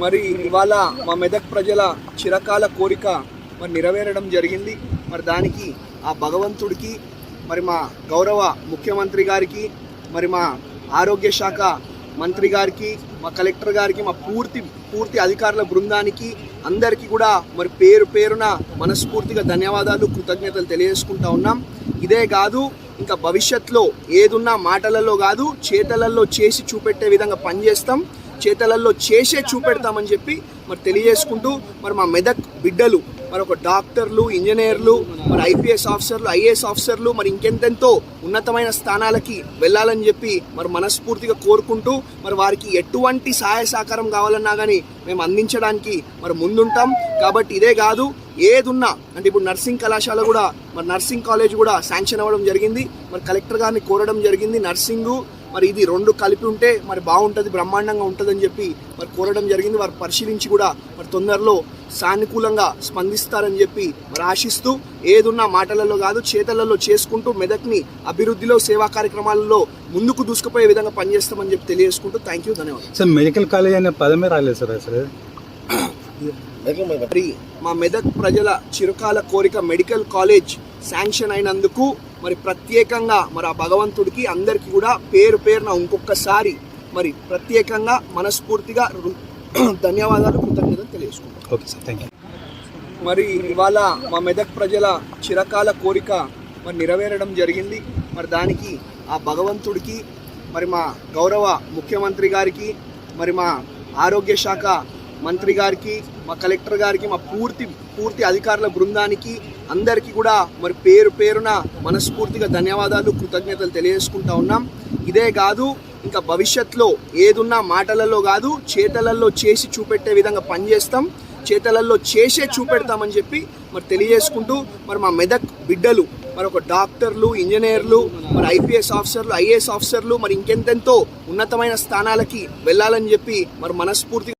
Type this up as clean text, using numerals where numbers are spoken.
మరి ఇవాళ మా మెదక్ ప్రజల చిరకాల కోరిక మరి నెరవేరడం జరిగింది. మరి దానికి ఆ భగవంతుడికి, మరి మా గౌరవ ముఖ్యమంత్రి గారికి, మరి మా ఆరోగ్య శాఖ మంత్రి గారికి, మా కలెక్టర్ గారికి, మా పూర్తి అధికారుల బృందానికి అందరికీ కూడా మరి పేరు పేరున మనస్ఫూర్తిగా ధన్యవాదాలు, కృతజ్ఞతలు తెలియజేసుకుంటా ఉన్నాం. ఇదే కాదు, ఇంకా భవిష్యత్తులో ఏదున్నా మాటలలో కాదు చేతలలో చేసి చూపెట్టే విధంగా పనిచేస్తాం, చేతలలో చేసే చూపెడతామని చెప్పి మరి తెలియజేసుకుంటూ, మరి మా మెదక్ బిడ్డలు మరి ఒక డాక్టర్లు, ఇంజనీర్లు, మరి ఐపీఎస్ ఆఫీసర్లు, ఐఏఎస్ ఆఫీసర్లు, మరి ఇంకెంతెంతో ఉన్నతమైన స్థానాలకి వెళ్ళాలని చెప్పి మరి మనస్ఫూర్తిగా కోరుకుంటూ, మరి వారికి ఎటువంటి సహాయ సహకారం కావాలన్నా కానీ మేము అందించడానికి మరి ముందుంటాం. కాబట్టి ఇదే కాదు, ఏదున్నా అంటే ఇప్పుడు నర్సింగ్ కళాశాల కూడా, మరి నర్సింగ్ కాలేజ్ కూడా శాంక్షన్ అవ్వడం జరిగింది. మరి కలెక్టర్ గారిని కోరడం జరిగింది. నర్సింగు మరి ఇది రెండు కలిపి ఉంటే మరి బాగుంటుంది, బ్రహ్మాండంగా ఉంటుందని చెప్పి మరి కోరడం జరిగింది. వారు పరిశీలించి కూడా మరి తొందరలో సానుకూలంగా స్పందిస్తారని చెప్పి మరి ఆశిస్తూ, ఏదున్నా మాటలలో కాదు చేతలలో చేసుకుంటూ మెదక్ని అభివృద్ధిలో, సేవా కార్యక్రమాలలో ముందుకు దూసుకుపోయే విధంగా పనిచేస్తామని చెప్పి తెలియజేసుకుంటూ థ్యాంక్ యూ, ధన్యవాదాలు. సార్, మెడికల్ కాలేజ్ అనే పదమే రాలేదు సార్ అసలు. మరి మా మెదక్ ప్రజల చిరకాల కోరిక మెడికల్ కాలేజ్ శాంక్షన్ అయినందుకు మరి ప్రత్యేకంగా మరి ఆ భగవంతుడికి అందరికీ కూడా పేరు పేరున ఇంకొకసారి మరి ప్రత్యేకంగా మనస్ఫూర్తిగా ధన్యవాదాలు, కృతజ్ఞతలు తెలియజేసుకుంటాం. Okay sir, thank you. మరి ఇవాళ మా మెదక్ ప్రజల చిరకాల కోరిక మరి నెరవేరడం జరిగింది. మరి దానికి ఆ భగవంతుడికి, మరి మా గౌరవ ముఖ్యమంత్రి గారికి, మరి మా ఆరోగ్య శాఖ మంత్రి గారికి, మా కలెక్టర్ గారికి, మా పూర్తి అధికారుల బృందానికి అందరికీ కూడా మరి పేరు పేరున మనస్ఫూర్తిగా ధన్యవాదాలు, కృతజ్ఞతలు తెలియజేసుకుంటా ఉన్నాం. ఇదే కాదు, ఇంకా భవిష్యత్తులో ఏదున్నా మాటలలో కాదు చేతలలో చేసి చూపెట్టే విధంగా పనిచేస్తాం, చేతలలో చేసే చూపెడతామని చెప్పి మరి తెలియజేసుకుంటూ, మరి మా మెదక్ బిడ్డలు మరి ఒక డాక్టర్లు, ఇంజనీర్లు, మరి ఐపీఎస్ ఆఫీసర్లు, ఐఏఎస్ ఆఫీసర్లు, మరి ఇంకెంతెంతో ఉన్నతమైన స్థానాలకి వెళ్ళాలని చెప్పి మరి మనస్ఫూర్తి